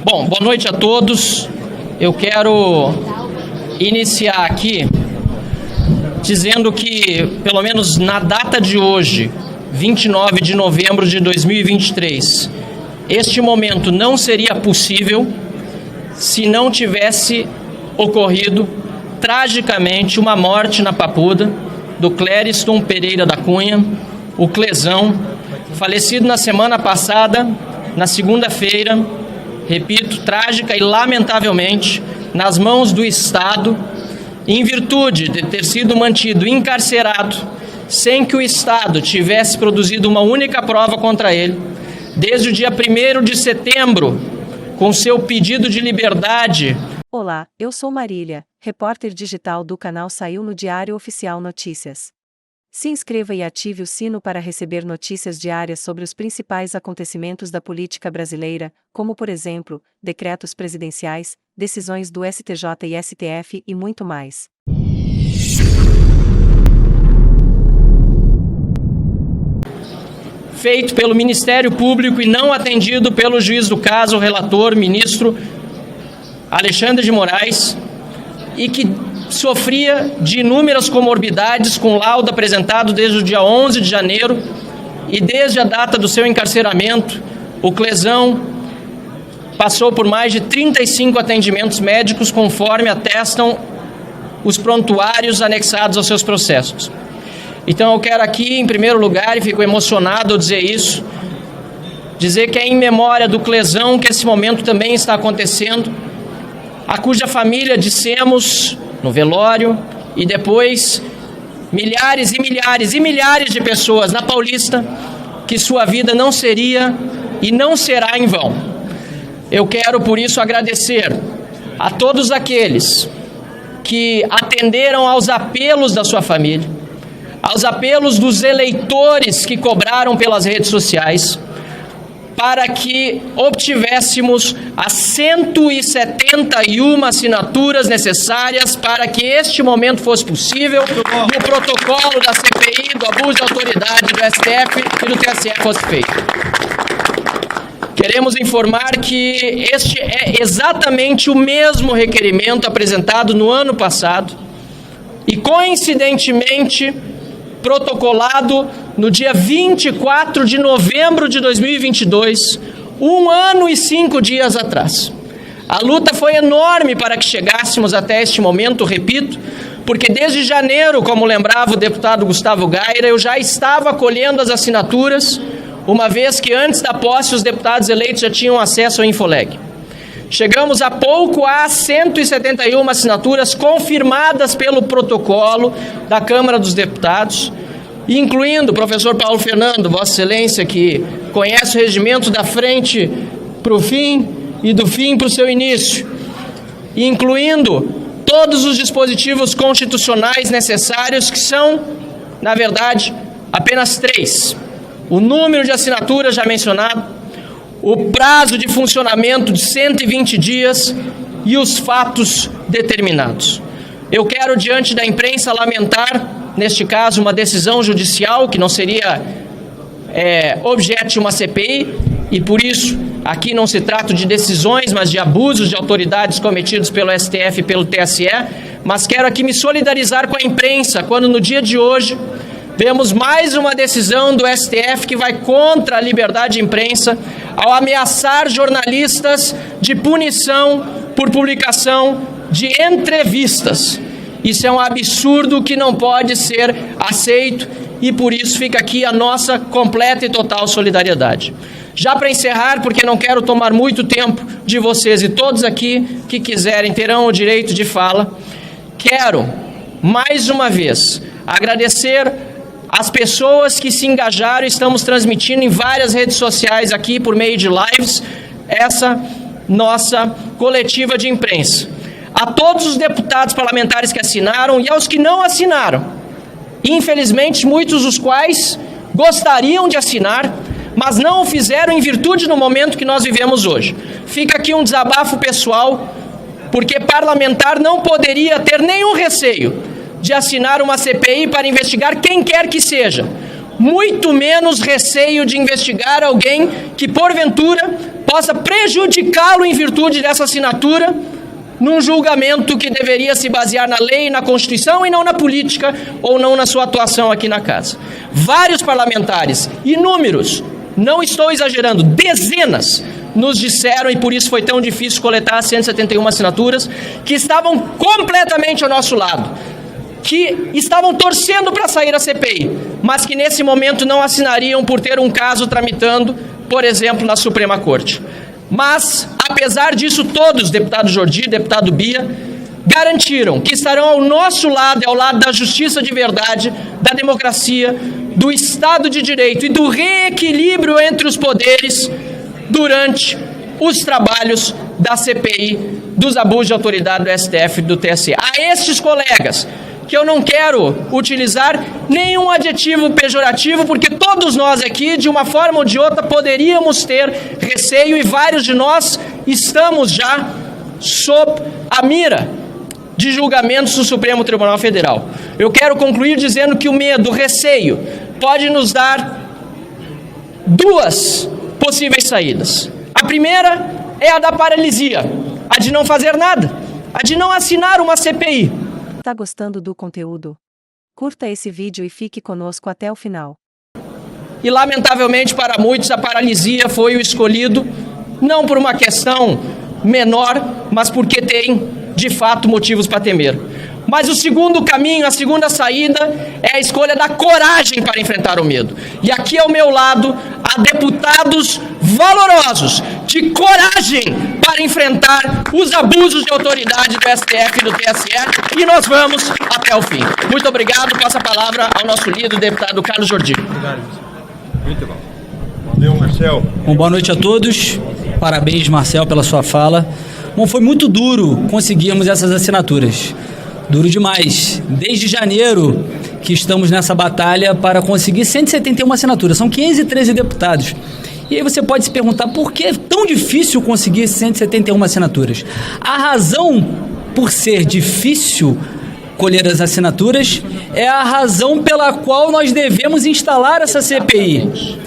Bom, boa noite a todos. Eu quero iniciar aqui dizendo que, pelo menos na data de hoje, 29 de novembro de 2023, este momento não seria possível se não tivesse ocorrido tragicamente uma morte na Papuda do Clériston Pereira da Cunha, o Clezão, falecido na semana passada, na segunda-feira, repito, trágica e lamentavelmente, nas mãos do Estado, em virtude de ter sido mantido encarcerado, sem que o Estado tivesse produzido uma única prova contra ele, desde o dia 1º de setembro, com seu pedido de liberdade. Olá, eu sou Marília, repórter digital do canal Saiu no Diário Oficial Notícias. Se inscreva e ative o sino para receber notícias diárias sobre os principais acontecimentos da política brasileira, como por exemplo, decretos presidenciais, decisões do STJ e STF e muito mais. Feito pelo Ministério Público e não atendido pelo juiz do caso, o relator, ministro Alexandre de Moraes, e que sofria de inúmeras comorbidades com laudo apresentado desde o dia 11 de janeiro e desde a data do seu encarceramento, o Clezão passou por mais de 35 atendimentos médicos, conforme atestam os prontuários anexados aos seus processos. Então eu quero aqui, em primeiro lugar, e fico emocionado ao dizer isso, dizer que é em memória do Clezão que esse momento também está acontecendo, a cuja família dissemos no velório, e depois milhares e milhares e milhares de pessoas na Paulista, que sua vida não seria e não será em vão. Eu quero, por isso, agradecer a todos aqueles que atenderam aos apelos da sua família, aos apelos dos eleitores que cobraram pelas redes sociais, para que obtivéssemos as 171 assinaturas necessárias para que este momento fosse possível e o protocolo da CPI, do abuso de autoridade do STF e do TSE fosse feito. Queremos informar que este é exatamente o mesmo requerimento apresentado no ano passado e, coincidentemente, protocolado no dia 24 de novembro de 2022, 1 ano e 5 dias atrás. A luta foi enorme para que chegássemos até este momento, repito, porque desde janeiro, como lembrava o deputado Gustavo Gaira, eu já estava colhendo as assinaturas, uma vez que antes da posse os deputados eleitos já tinham acesso ao Infoleg. Chegamos há pouco a 171 assinaturas confirmadas pelo protocolo da Câmara dos Deputados, incluindo o professor Paulo Fernando, Vossa Excelência, que conhece o regimento da frente para o fim e do fim para o seu início, incluindo todos os dispositivos constitucionais necessários, que são, na verdade, apenas 3. O número de assinaturas já mencionado, o prazo de funcionamento de 120 dias e os fatos determinados. Eu quero, diante da imprensa, lamentar, neste caso, uma decisão judicial que não seria objeto de uma CPI, e por isso aqui não se trata de decisões, mas de abusos de autoridades cometidos pelo STF e pelo TSE, mas quero aqui me solidarizar com a imprensa, quando no dia de hoje vemos mais uma decisão do STF que vai contra a liberdade de imprensa, ao ameaçar jornalistas de punição por publicação de entrevistas. Isso é um absurdo que não pode ser aceito e por isso fica aqui a nossa completa e total solidariedade. Já para encerrar, porque não quero tomar muito tempo de vocês e todos aqui que quiserem terão o direito de fala, quero mais uma vez agradecer as pessoas que se engajaram. Estamos transmitindo em várias redes sociais aqui por meio de lives essa nossa coletiva de imprensa. A todos os deputados parlamentares que assinaram e aos que não assinaram, infelizmente muitos dos quais gostariam de assinar, mas não o fizeram em virtude do momento que nós vivemos hoje. Fica aqui um desabafo pessoal, porque parlamentar não poderia ter nenhum receio de assinar uma CPI para investigar quem quer que seja, muito menos receio de investigar alguém que, porventura, possa prejudicá-lo em virtude dessa assinatura, num julgamento que deveria se basear na lei, na Constituição e não na política ou não na sua atuação aqui na casa. Vários parlamentares, inúmeros, não estou exagerando, dezenas, nos disseram, e por isso foi tão difícil coletar 171 assinaturas, que estavam completamente ao nosso lado, que estavam torcendo para sair da CPI, mas que nesse momento não assinariam por ter um caso tramitando, por exemplo, na Suprema Corte. Mas, apesar disso, todos, deputado Jordi, deputado Bia, garantiram que estarão ao nosso lado e ao lado da justiça de verdade, da democracia, do Estado de Direito e do reequilíbrio entre os poderes durante os trabalhos da CPI, dos abusos de autoridade do STF e do TSE. A estes colegas, que eu não quero utilizar nenhum adjetivo pejorativo, porque todos nós aqui, de uma forma ou de outra, poderíamos ter receio, e vários de nós estamos já sob a mira de julgamentos do Supremo Tribunal Federal. Eu quero concluir dizendo que o medo, o receio, pode nos dar duas possíveis saídas. A primeira é a da paralisia, a de não fazer nada, a de não assinar uma CPI. Tá gostando do conteúdo? Curta esse vídeo e fique conosco até o final. E, lamentavelmente, para muitos, a paralisia foi o escolhido, não por uma questão menor, mas porque tem, de fato, motivos para temer. Mas o segundo caminho, a segunda saída, é a escolha da coragem para enfrentar o medo. E aqui ao meu lado, há deputados valorosos, de coragem para enfrentar os abusos de autoridade do STF e do TSE, e nós vamos até o fim. Muito obrigado. Passo a palavra ao nosso líder, o deputado Carlos Jordi. Muito bom. Valeu, Marcel. Bom, boa noite a todos. Parabéns, Marcel, pela sua fala. Bom, foi muito duro conseguirmos essas assinaturas. Duro demais. Desde janeiro que estamos nessa batalha para conseguir 171 assinaturas. São 513 deputados. E aí você pode se perguntar por que é tão difícil conseguir 171 assinaturas. A razão por ser difícil colher as assinaturas é a razão pela qual nós devemos instalar essa CPI.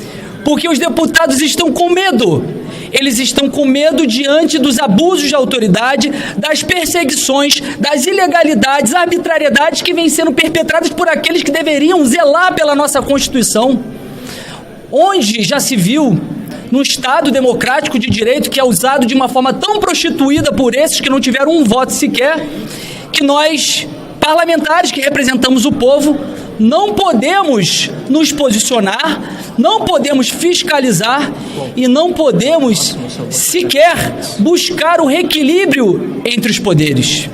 Porque os deputados estão com medo. Eles estão com medo diante dos abusos de autoridade, das perseguições, das ilegalidades, arbitrariedades que vêm sendo perpetradas por aqueles que deveriam zelar pela nossa Constituição. Onde já se viu, num Estado democrático de direito que é usado de uma forma tão prostituída por esses que não tiveram um voto sequer, que nós, parlamentares que representamos o povo, não podemos nos posicionar, não podemos fiscalizar e não podemos sequer buscar o reequilíbrio entre os poderes.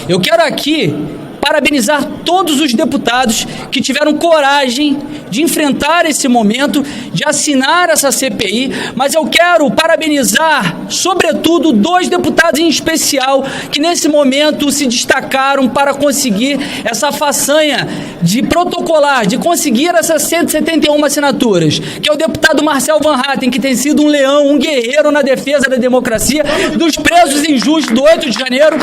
Eu quero aqui parabenizar todos os deputados que tiveram coragem de enfrentar esse momento, de assinar essa CPI, mas eu quero parabenizar, sobretudo, 2 deputados em especial que nesse momento se destacaram para conseguir essa façanha de protocolar, de conseguir essas 171 assinaturas, que é o deputado Marcel Van Hatten, que tem sido um leão, um guerreiro na defesa da democracia, dos presos injustos do 8 de janeiro,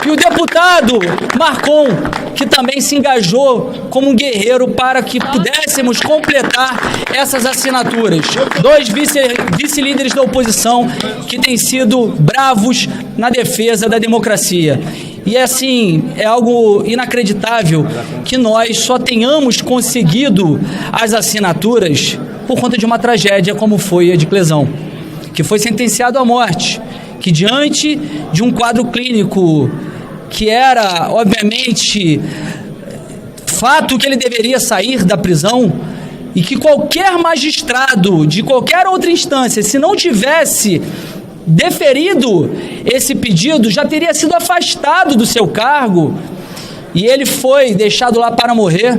e o deputado Marcon, que também se engajou como um guerreiro para que pudéssemos completar essas assinaturas. 2 vice-líderes da oposição que têm sido bravos na defesa da democracia. E assim, é algo inacreditável que nós só tenhamos conseguido as assinaturas por conta de uma tragédia como foi a de Clezão, que foi sentenciado à morte, que diante de um quadro clínico que era, obviamente, fato que ele deveria sair da prisão, e que qualquer magistrado de qualquer outra instância, se não tivesse deferido esse pedido, já teria sido afastado do seu cargo, e ele foi deixado lá para morrer.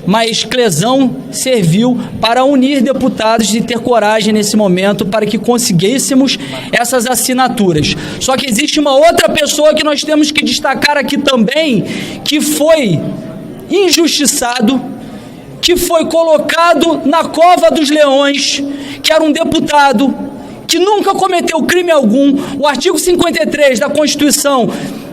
Mas Clezão serviu para unir deputados e ter coragem nesse momento para que conseguíssemos essas assinaturas. Só que existe uma outra pessoa que nós temos que destacar aqui também, que foi injustiçado, que foi colocado na cova dos leões, que era um deputado que nunca cometeu crime algum. O artigo 53 da Constituição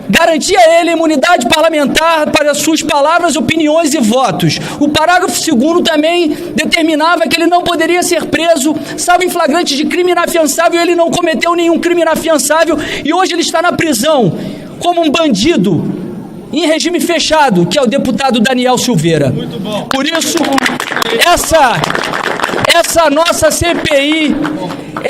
garantia a ele imunidade parlamentar para suas palavras, opiniões e votos. O parágrafo 2º também determinava que ele não poderia ser preso, salvo em flagrante de crime inafiançável. Ele não cometeu nenhum crime inafiançável e hoje ele está na prisão como um bandido em regime fechado, que é o deputado Daniel Silveira. Muito bom. Por isso, essa nossa CPI,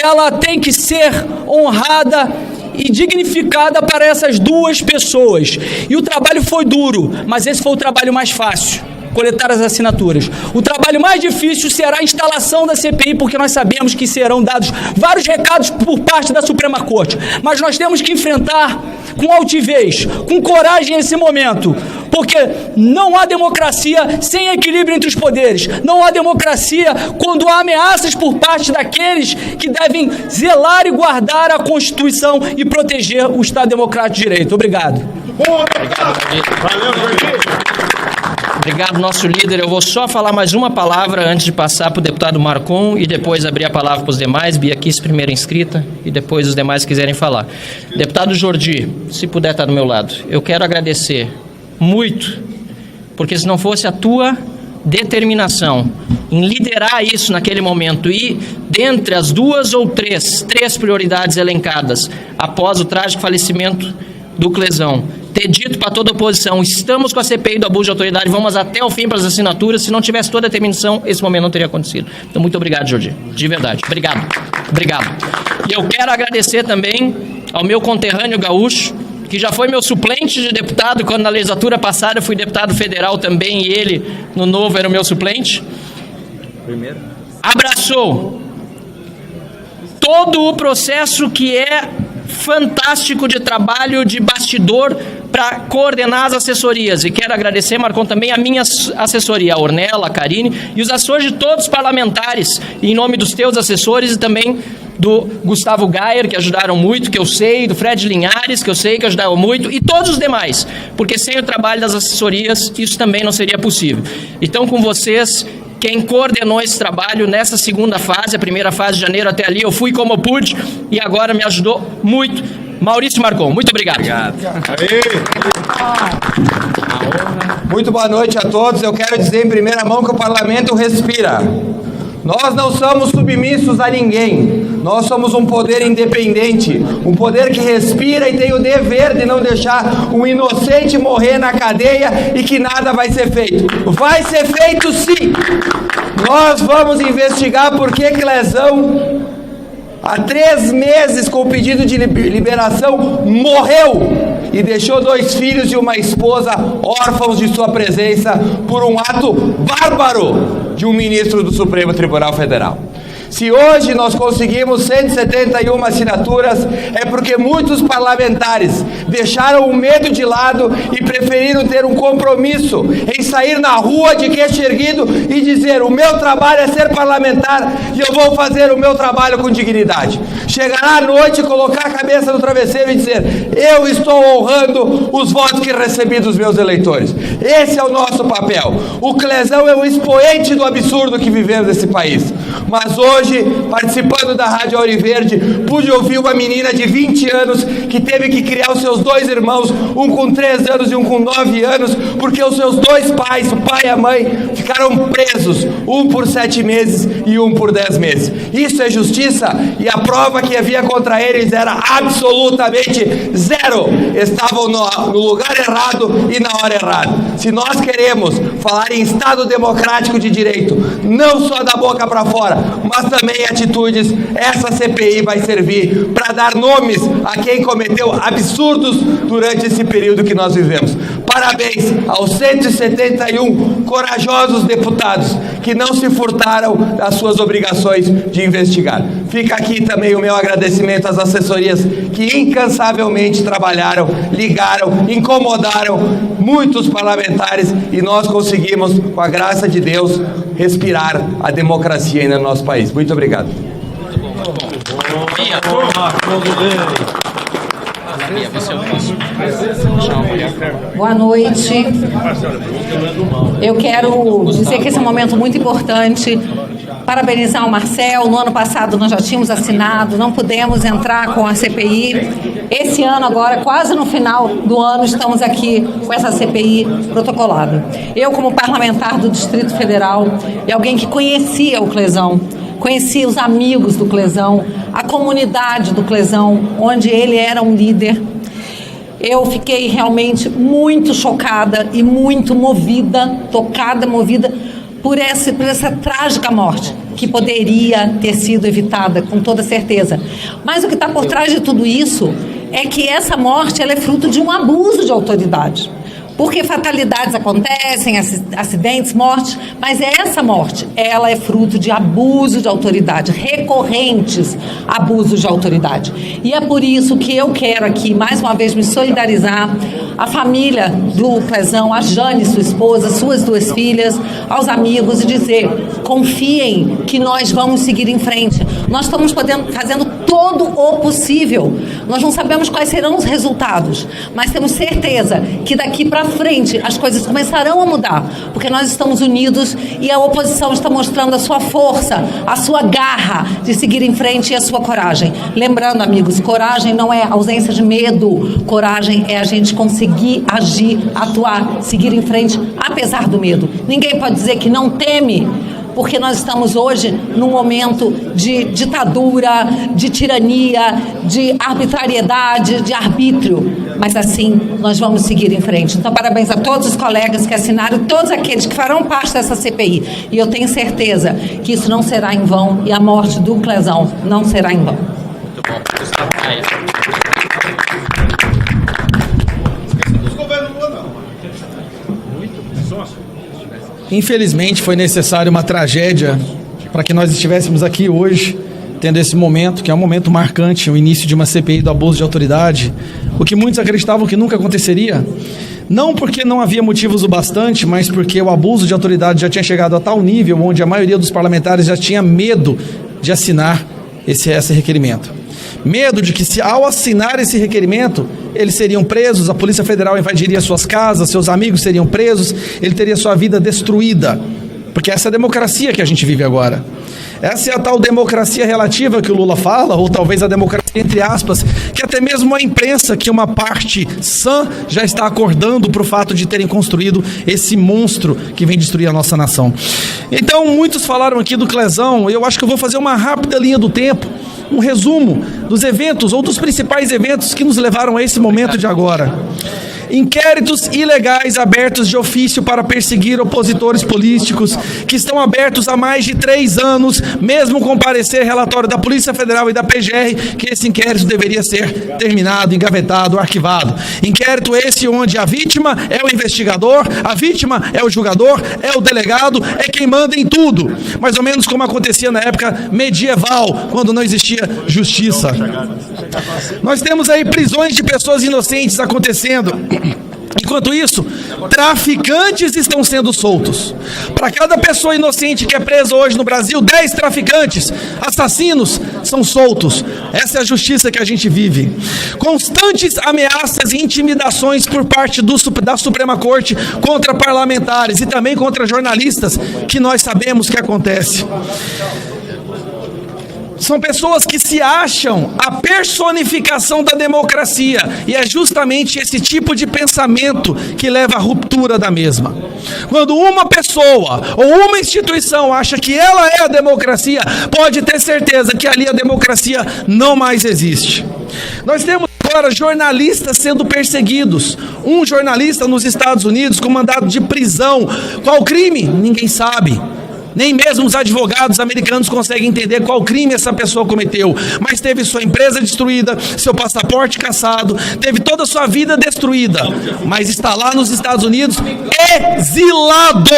ela tem que ser honrada e dignificada para essas duas pessoas. E o trabalho foi duro, mas esse foi o trabalho mais fácil, coletar as assinaturas. O trabalho mais difícil será a instalação da CPI, porque nós sabemos que serão dados vários recados por parte da Suprema Corte, mas nós temos que enfrentar com altivez, com coragem esse momento, porque não há democracia sem equilíbrio entre os poderes, não há democracia quando há ameaças por parte daqueles que devem zelar e guardar a Constituição e proteger o Estado Democrático de Direito. Obrigado. Valeu, Jordi. Obrigado, nosso líder. Eu vou só falar mais uma palavra antes de passar para o deputado Marcon e depois abrir a palavra para os demais. Bia Kiss, primeira inscrita, e depois os demais quiserem falar. Deputado Jordi, se puder estar do meu lado, eu quero agradecer muito, porque se não fosse a tua determinação em liderar isso naquele momento e, dentre as duas ou três prioridades elencadas após o trágico falecimento do Clesão, ter dito para toda a oposição, estamos com a CPI do abuso de autoridade, vamos até o fim para as assinaturas, se não tivesse toda a determinação, esse momento não teria acontecido. Então, muito obrigado, Jordi, de verdade. Obrigado. E eu quero agradecer também ao meu conterrâneo gaúcho, que já foi meu suplente de deputado, quando na legislatura passada eu fui deputado federal também, e ele, no novo, era o meu suplente. Primeiro. Abraçou todo o processo que é fantástico de trabalho de bastidor para coordenar as assessorias. E quero agradecer, Marcon, também a minha assessoria, a Ornella, a Karine, e os assessores de todos os parlamentares, em nome dos teus assessores e também do Gustavo Gayer, que ajudaram muito, que eu sei, do Fred Linhares, que eu sei que ajudaram muito, e todos os demais, porque sem o trabalho das assessorias, isso também não seria possível. Então, com vocês, quem coordenou esse trabalho nessa segunda fase, a primeira fase de janeiro até ali, eu fui como eu pude, e agora me ajudou muito, Maurício Marcon. Muito obrigado. Muito boa noite a todos. Eu quero dizer em primeira mão que o parlamento respira. Nós não somos submissos a ninguém. Nós somos um poder independente, um poder que respira e tem o dever de não deixar um inocente morrer na cadeia e que nada vai ser feito. Vai ser feito sim. Nós vamos investigar por que Clesão, há 3 meses com o pedido de liberação, morreu e deixou 2 filhos e uma esposa órfãos de sua presença por um ato bárbaro de um ministro do Supremo Tribunal Federal. Se hoje nós conseguimos 171 assinaturas, é porque muitos parlamentares deixaram o medo de lado e preferiram ter um compromisso em sair na rua de queixo erguido e dizer: o meu trabalho é ser parlamentar e eu vou fazer o meu trabalho com dignidade. Chegar à noite, colocar a cabeça no travesseiro e dizer: eu estou honrando os votos que recebi dos meus eleitores. Esse é o nosso papel. O Clesão é um expoente do absurdo que vivemos nesse país. Mas hoje, participando da Rádio Auriverde, pude ouvir uma menina de 20 anos que teve que criar os seus 2 irmãos, um com 3 anos e um com 9 anos, porque os seus 2 pais, o pai e a mãe, ficaram presos, um por 7 meses e um por 10 meses. Isso é justiça? E a prova que havia contra eles era absolutamente zero. Estavam no lugar errado e na hora errada. Se nós queremos falar em Estado democrático de direito, não só da boca para fora, mas também atitudes, essa CPI vai servir para dar nomes a quem cometeu absurdos durante esse período que nós vivemos. Parabéns aos 171 corajosos deputados que não se furtaram das suas obrigações de investigar. Fica aqui também o meu agradecimento às assessorias que incansavelmente trabalharam, ligaram, incomodaram muitos parlamentares e nós conseguimos, com a graça de Deus, respirar a democracia ainda no nosso país. Muito obrigado. Boa noite. Eu quero dizer que esse é um momento muito importante. Parabenizar o Marcel. No ano passado nós já tínhamos assinado, não pudemos entrar com a CPI. Esse ano agora, quase no final do ano, estamos aqui com essa CPI protocolada. Eu, como parlamentar do Distrito Federal e alguém que conhecia o Clezão, conhecia os amigos do Clezão, a comunidade do Clezão, onde ele era um líder, eu fiquei realmente muito chocada e muito movida, tocada, movida por essa trágica morte, que poderia ter sido evitada, com toda certeza. Mas o que está por trás de tudo isso é que essa morte ela é fruto de um abuso de autoridade. Porque fatalidades acontecem, acidentes, mortes, mas essa morte, ela é fruto de abuso de autoridade, recorrentes abusos de autoridade. E é por isso que eu quero aqui, mais uma vez, me solidarizar à família do Clezão, a Jane, sua esposa, suas 2 filhas, aos amigos e dizer, confiem que nós vamos seguir em frente. Nós estamos fazendo todo o possível. Nós não sabemos quais serão os resultados, mas temos certeza que daqui para frente as coisas começarão a mudar, porque nós estamos unidos e a oposição está mostrando a sua força, a sua garra de seguir em frente e a sua coragem. Lembrando, amigos, coragem não é ausência de medo, coragem é a gente conseguir agir, atuar, seguir em frente, apesar do medo. Ninguém pode dizer que não teme, porque nós estamos hoje num momento de ditadura, de tirania, de arbitrariedade, de arbítrio. Mas assim, nós vamos seguir em frente. Então, parabéns a todos os colegas que assinaram, todos aqueles que farão parte dessa CPI. E eu tenho certeza que isso não será em vão e a morte do Clezão não será em vão. Infelizmente, foi necessária uma tragédia para que nós estivéssemos aqui hoje, tendo esse momento, que é um momento marcante, o início de uma CPI do abuso de autoridade, o que muitos acreditavam que nunca aconteceria, não porque não havia motivos o bastante, mas porque o abuso de autoridade já tinha chegado a tal nível, onde a maioria dos parlamentares já tinha medo de assinar esse requerimento. Medo de que, se ao assinar esse requerimento, eles seriam presos, a Polícia Federal invadiria suas casas, seus amigos seriam presos, ele teria sua vida destruída. Porque essa é a democracia que a gente vive agora. Essa é a tal democracia relativa que o Lula fala, ou talvez a democracia entre aspas, que até mesmo a imprensa, que uma parte sã, já está acordando para o fato de terem construído esse monstro que vem destruir a nossa nação. Então, muitos falaram aqui do Clezão, eu acho que eu vou fazer uma rápida linha do tempo, um resumo dos eventos, ou dos principais eventos que nos levaram a esse momento de agora. Inquéritos ilegais abertos de ofício para perseguir opositores políticos, que estão abertos há mais de 3 anos, mesmo com parecer relatório da Polícia Federal e da PGR, que esse inquérito deveria ser terminado, engavetado, arquivado. Inquérito esse onde a vítima é o investigador, a vítima é o julgador, é o delegado, é quem manda em tudo. Mais ou menos como acontecia na época medieval, quando não existia justiça. Nós temos aí prisões de pessoas inocentes acontecendo. Enquanto isso, traficantes estão sendo soltos. Para cada pessoa inocente que é presa hoje no Brasil, 10 traficantes, assassinos, são soltos. Essa é a justiça que a gente vive. Constantes ameaças e intimidações por parte da Suprema Corte contra parlamentares e também contra jornalistas, que nós sabemos que acontece. São pessoas que se acham a personificação da democracia, e é justamente esse tipo de pensamento que leva à ruptura da mesma. Quando uma pessoa ou uma instituição acha que ela é a democracia, pode ter certeza que ali a democracia não mais existe. Nós temos agora jornalistas sendo perseguidos. Um jornalista nos Estados Unidos com mandado de prisão. Qual crime? Ninguém sabe. Nem mesmo os advogados americanos conseguem entender qual crime essa pessoa cometeu, mas teve sua empresa destruída, seu passaporte cassado, teve toda a sua vida destruída, mas está lá nos Estados Unidos exilado.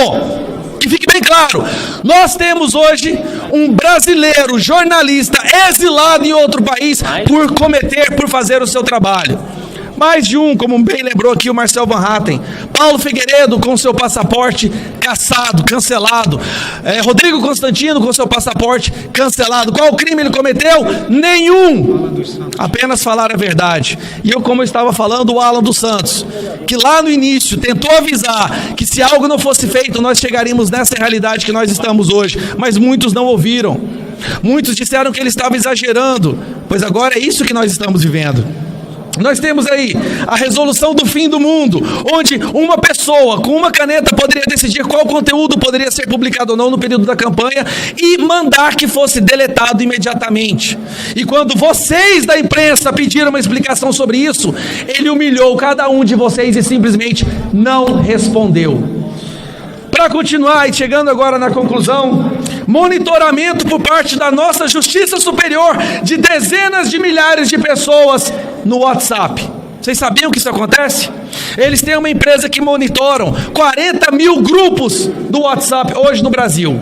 Que fique bem claro, nós temos hoje um brasileiro jornalista exilado em outro país por fazer o seu trabalho. Mais de um, como bem lembrou aqui o Marcel Van Hatten. Paulo Figueiredo com seu passaporte cassado, cancelado. Rodrigo Constantino com seu passaporte cancelado. Qual crime ele cometeu? Nenhum. Apenas falar a verdade. E como eu estava falando, o Alan dos Santos, que lá no início tentou avisar que se algo não fosse feito, nós chegaríamos nessa realidade que nós estamos hoje. Mas muitos não ouviram. Muitos disseram que ele estava exagerando, pois agora é isso que nós estamos vivendo. Nós temos aí a resolução do fim do mundo, onde uma pessoa com uma caneta poderia decidir qual conteúdo poderia ser publicado ou não no período da campanha e mandar que fosse deletado imediatamente. E quando vocês da imprensa pediram uma explicação sobre isso, ele humilhou cada um de vocês e simplesmente não respondeu. Para continuar e chegando agora na conclusão, monitoramento por parte da nossa Justiça Superior de dezenas de milhares de pessoas no WhatsApp. Vocês sabiam que isso acontece? Eles têm uma empresa que monitoram 40 mil grupos do WhatsApp hoje no Brasil.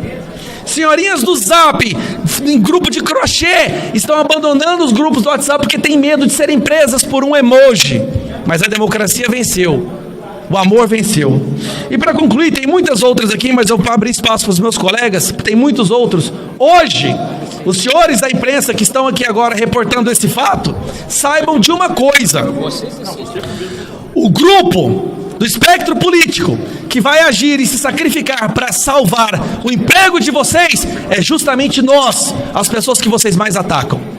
Senhorinhas do Zap, em grupo de crochê, estão abandonando os grupos do WhatsApp porque têm medo de serem presas por um emoji. Mas a democracia venceu. O amor venceu. E para concluir, tem muitas outras aqui, mas eu vou abrir espaço para os meus colegas, tem muitos outros. Hoje, os senhores da imprensa que estão aqui agora reportando esse fato, saibam de uma coisa: o grupo do espectro político que vai agir e se sacrificar para salvar o emprego de vocês é justamente nós, as pessoas que vocês mais atacam.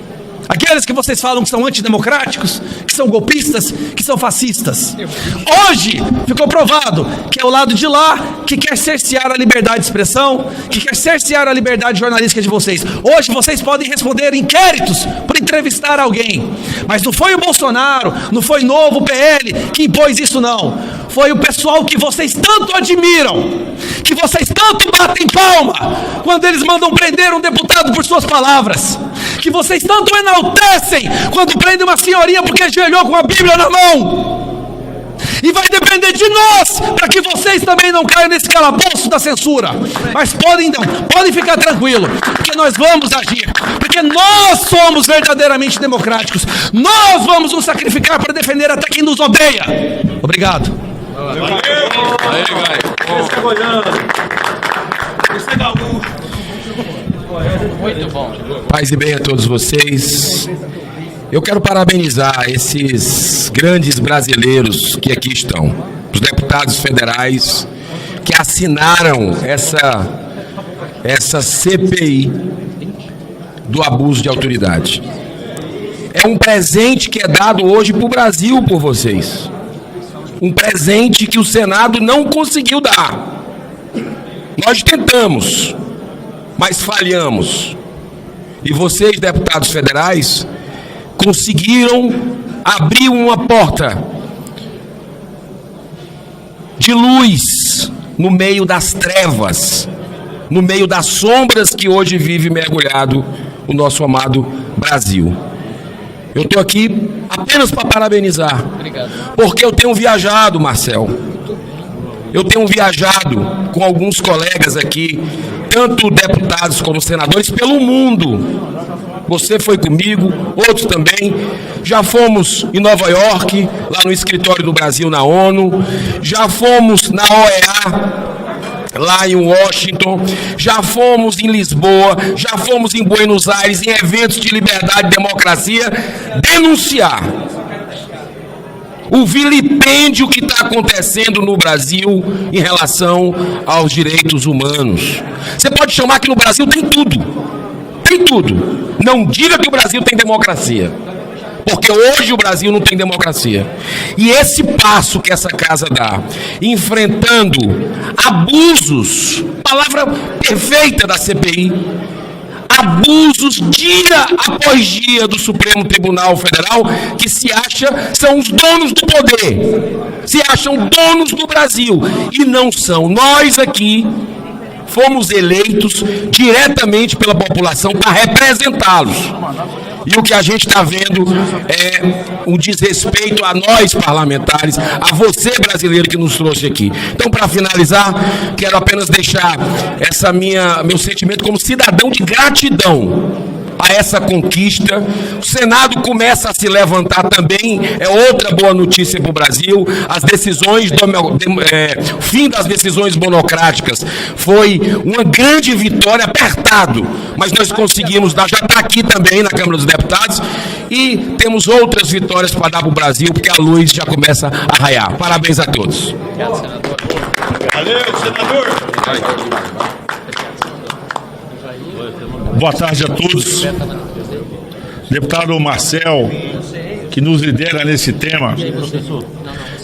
Aqueles que vocês falam que são antidemocráticos, que são golpistas, que são fascistas. Hoje ficou provado que é o lado de lá que quer cercear a liberdade de expressão, que quer cercear a liberdade jornalística de vocês. Hoje vocês podem responder inquéritos por entrevistar alguém. Mas não foi o Bolsonaro, não foi o Novo PL que impôs isso, não. Foi o pessoal que vocês tanto admiram, que vocês tanto batem palma quando eles mandam prender um deputado por suas palavras, que vocês tanto enaltecem quando prendem uma senhorinha porque ajoelhou com a Bíblia na mão. E vai depender de nós para que vocês também não caiam nesse calabouço da censura. Mas podem ficar tranquilos, porque nós vamos agir, porque nós somos verdadeiramente democráticos. Nós vamos nos sacrificar para defender até quem nos odeia. Obrigado. Muito bom. Paz e bem a todos vocês. Eu quero parabenizar esses grandes brasileiros que aqui estão, os deputados federais que assinaram essa CPI do abuso de autoridade. É um presente que é dado hoje para o Brasil por vocês. Um presente que o Senado não conseguiu dar. Nós tentamos, mas falhamos. E vocês, deputados federais, conseguiram abrir uma porta de luz no meio das trevas, no meio das sombras que hoje vive mergulhado o nosso amado Brasil. Eu estou aqui apenas para parabenizar. Obrigado. Porque eu tenho viajado, Marcel. Eu tenho viajado com alguns colegas aqui, tanto deputados como senadores, pelo mundo. Você foi comigo, outros também. Já fomos em Nova York, lá no escritório do Brasil na ONU. Já fomos na OEA, lá em Washington. Já fomos em Lisboa, já fomos em Buenos Aires, em eventos de liberdade e democracia, denunciar o vilipêndio que está acontecendo no Brasil em relação aos direitos humanos. Você pode chamar que no Brasil tem tudo. Tem tudo. Não diga que o Brasil tem democracia, porque hoje o Brasil não tem democracia. E esse passo que essa casa dá, enfrentando abusos, palavra perfeita da CPI, abusos dia após dia do Supremo Tribunal Federal, que se acha são os donos do poder, se acham donos do Brasil, e não são. Nós aqui fomos eleitos diretamente pela população para representá-los. E o que a gente está vendo é um desrespeito a nós parlamentares, a você brasileiro que nos trouxe aqui. Então, para finalizar, quero apenas deixar meu sentimento como cidadão de gratidão a essa conquista. O Senado começa a se levantar também, é outra boa notícia para o Brasil. As decisões, fim das decisões monocráticas foi uma grande vitória, apertado, mas nós conseguimos dar, já está aqui também na Câmara dos Deputados, e temos outras vitórias para dar para o Brasil, porque a luz já começa a raiar. Parabéns a todos. Valeu, senador. Boa tarde a todos. Deputado Marcel, que nos lidera nesse tema.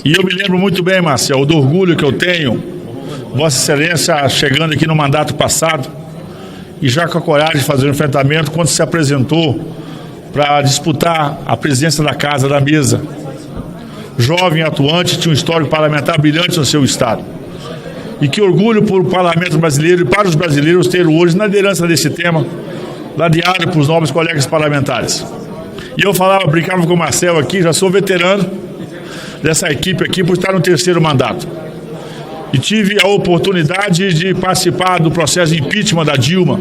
E eu me lembro muito bem, Marcel, do orgulho que eu tenho, Vossa Excelência chegando aqui no mandato passado, e já com a coragem de fazer o enfrentamento, quando se apresentou para disputar a presidência da Casa, da Mesa. Jovem, atuante, tinha um histórico parlamentar brilhante no seu estado. E que orgulho para o parlamento brasileiro e para os brasileiros ter hoje na liderança desse tema, ladeado por os nobres colegas parlamentares. E eu brincava com o Marcel aqui, já sou veterano dessa equipe aqui por estar no 3º mandato. E tive a oportunidade de participar do processo de impeachment da Dilma,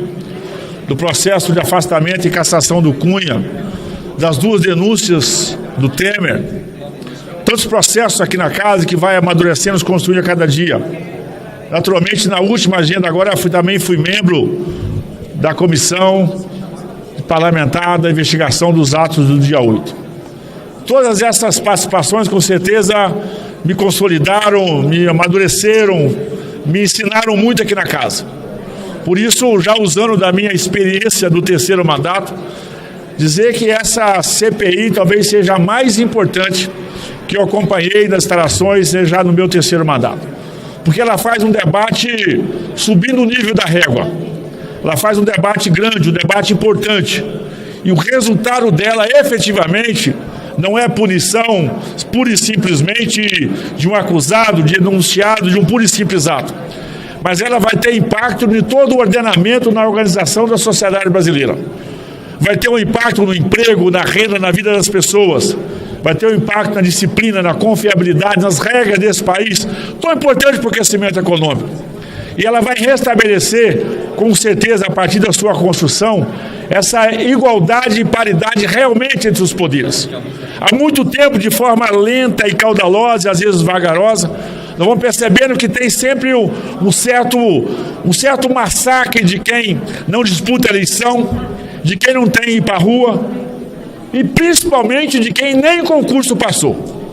do processo de afastamento e cassação do Cunha, das 2 denúncias do Temer, tantos processos aqui na casa que vai amadurecendo, se construindo a cada dia. Naturalmente, na última agenda agora, também fui membro da comissão parlamentar da investigação dos atos do dia 8. Todas essas participações, com certeza, me consolidaram, me amadureceram, me ensinaram muito aqui na casa. Por isso, já usando da minha experiência do 3º mandato, dizer que essa CPI talvez seja a mais importante que eu acompanhei nas instalações já no meu 3º mandato. Porque ela faz um debate subindo o nível da régua. Ela faz um debate grande, um debate importante. E o resultado dela, efetivamente, não é punição pura e simplesmente de um acusado, de denunciado, de um puro e simples ato. Mas ela vai ter impacto em todo o ordenamento, na organização da sociedade brasileira. Vai ter um impacto no emprego, na renda, na vida das pessoas. Vai ter um impacto na disciplina, na confiabilidade, nas regras desse país, tão importante para o crescimento econômico. E ela vai restabelecer, com certeza, a partir da sua construção, essa igualdade e paridade realmente entre os poderes. Há muito tempo, de forma lenta e caudalosa, e às vezes vagarosa, nós vamos percebendo que tem sempre um certo massacre de quem não disputa eleição, de quem não tem ir para a rua, e principalmente de quem nem concurso passou.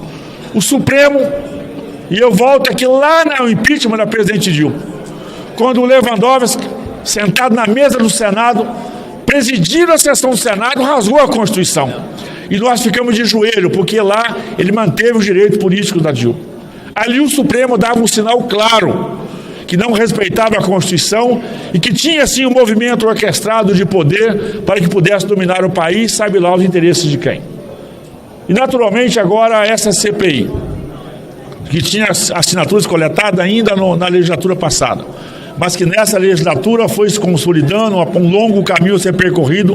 O Supremo, e eu volto aqui lá no impeachment da presidente Dilma, quando o Lewandowski, sentado na mesa do Senado, presidindo a sessão do Senado, rasgou a Constituição. E nós ficamos de joelho, porque lá ele manteve os direitos políticos da Dilma. Ali o Supremo dava um sinal claro, que não respeitava a Constituição e que tinha, sim, um movimento orquestrado de poder para que pudesse dominar o país, sabe lá os interesses de quem. E, naturalmente, agora essa CPI, que tinha assinaturas coletadas ainda na legislatura passada, mas que nessa legislatura foi se consolidando, um longo caminho a ser percorrido.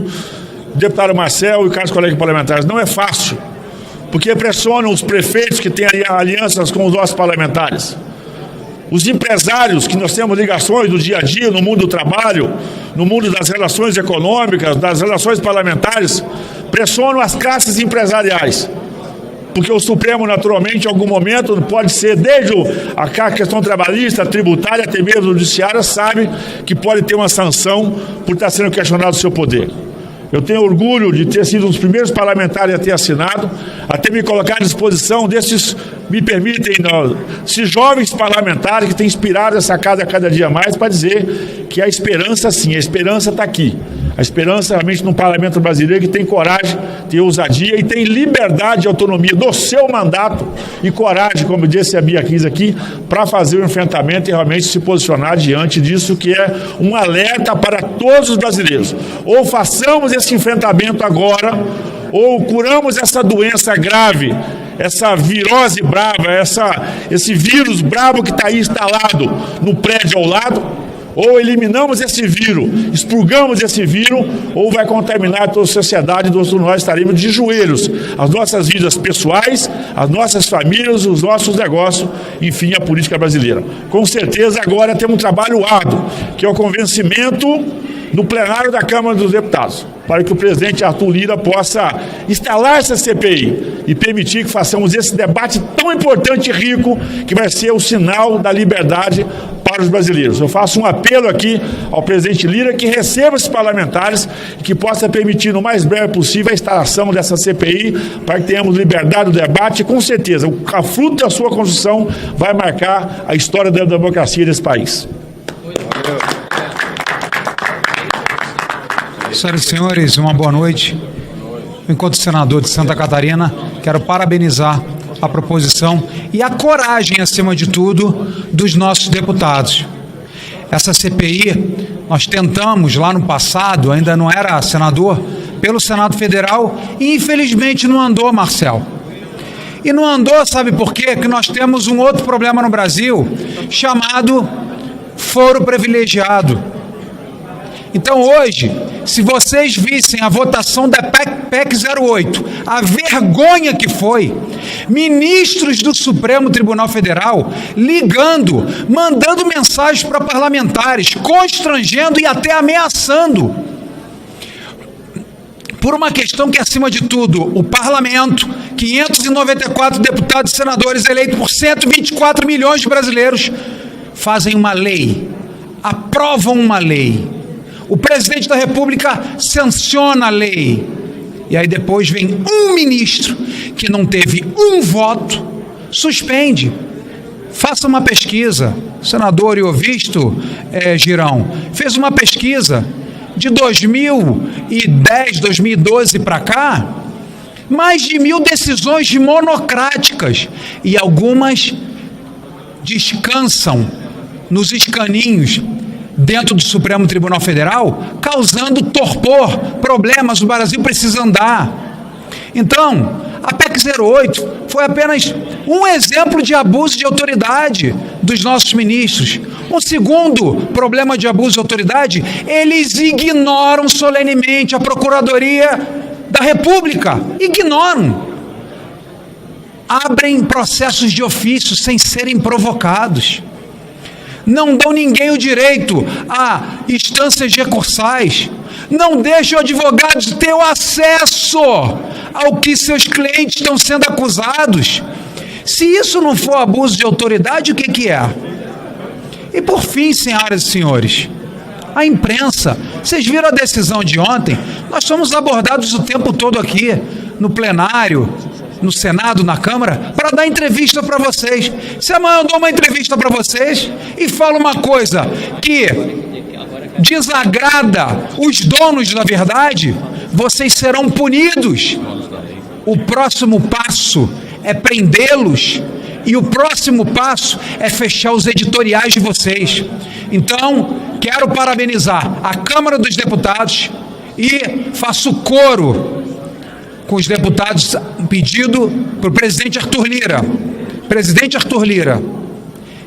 O deputado Marcel e caros colegas parlamentares, não é fácil, porque pressionam os prefeitos que têm alianças com os nossos parlamentares. Os empresários, que nós temos ligações do dia a dia, no mundo do trabalho, no mundo das relações econômicas, das relações parlamentares, pressionam as classes empresariais. Porque o Supremo, naturalmente, em algum momento, pode ser, desde a questão trabalhista, tributária, até mesmo judiciária, sabe que pode ter uma sanção por estar sendo questionado o seu poder. Eu tenho orgulho de ter sido um dos primeiros parlamentares a ter assinado, a ter me colocado à disposição desses, me permitem, esses jovens parlamentares que têm inspirado essa casa a cada dia mais, para dizer que a esperança, sim, a esperança está aqui. A esperança realmente no parlamento brasileiro, que tem coragem, tem ousadia e tem liberdade e autonomia do seu mandato e coragem, como disse a Bia Kiss aqui, para fazer o enfrentamento e realmente se posicionar diante disso, que é um alerta para todos os brasileiros. Ou façamos esse enfrentamento agora, ou curamos essa doença grave, essa virose brava, esse vírus bravo que está aí instalado no prédio ao lado, ou eliminamos esse vírus, expurgamos esse vírus, ou vai contaminar toda a sociedade, nós estaremos de joelhos, as nossas vidas pessoais, as nossas famílias, os nossos negócios, enfim, a política brasileira. Com certeza agora temos um trabalho árduo, que é o convencimento no plenário da Câmara dos Deputados, para que o presidente Arthur Lira possa instalar essa CPI e permitir que façamos esse debate tão importante e rico, que vai ser o sinal da liberdade para os brasileiros. Eu faço um apelo aqui ao presidente Lira que receba esses parlamentares e que possa permitir no mais breve possível a instalação dessa CPI para que tenhamos liberdade do debate e, com certeza, a fruto da sua construção vai marcar a história da democracia desse país. Senhoras e senhores, uma boa noite. Enquanto senador de Santa Catarina, quero parabenizar a proposição e a coragem, acima de tudo, dos nossos deputados. Essa CPI, nós tentamos lá no passado, ainda não era senador, pelo Senado Federal, e infelizmente não andou, Marcel. E não andou, sabe por quê? Que nós temos um outro problema no Brasil, chamado foro privilegiado. Então hoje, se vocês vissem a votação da PEC 08, a vergonha que foi, ministros do Supremo Tribunal Federal ligando, mandando mensagens para parlamentares, constrangendo e até ameaçando, por uma questão que, acima de tudo, o parlamento, 594 deputados e senadores eleitos por 124 milhões de brasileiros, fazem uma lei, aprovam uma lei. O presidente da República sanciona a lei. E aí depois vem um ministro que não teve um voto, suspende. Faça uma pesquisa. O senador Iovisto Girão fez uma pesquisa de 2010, 2012 para cá, mais de 1000 decisões monocráticas, e algumas descansam nos escaninhos dentro do Supremo Tribunal Federal, causando torpor, problemas. O Brasil precisa andar. Então, a PEC 08 foi apenas um exemplo de abuso de autoridade dos nossos ministros. Um segundo problema de abuso de autoridade, eles ignoram solenemente a Procuradoria da República. Ignoram. Abrem processos de ofício sem serem provocados. Não dão ninguém o direito a instâncias recursais, não deixam advogados ter o acesso ao que seus clientes estão sendo acusados. Se isso não for abuso de autoridade, o que é? E por fim, senhoras e senhores, a imprensa, vocês viram a decisão de ontem? Nós somos abordados o tempo todo aqui, no plenário, no Senado, na Câmara, para dar entrevista para vocês. Se amanhã eu dou uma entrevista para vocês e falo uma coisa que desagrada os donos da verdade, vocês serão punidos. O próximo passo é prendê-los e o próximo passo é fechar os editoriais de vocês. Então, quero parabenizar a Câmara dos Deputados e faço coro com os deputados, um pedido para o presidente Arthur Lira. Presidente Arthur Lira,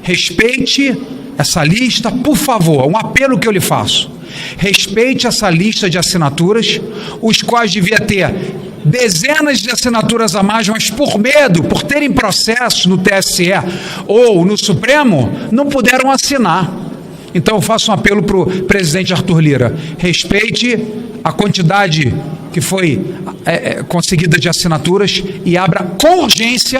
respeite essa lista, por favor, um apelo que eu lhe faço. Respeite essa lista de assinaturas, os quais devia ter dezenas de assinaturas a mais, mas por medo, por terem processos no TSE ou no Supremo, não puderam assinar. Então eu faço um apelo para o presidente Arthur Lira. Respeite a quantidade que foi conseguida de assinaturas e abra com urgência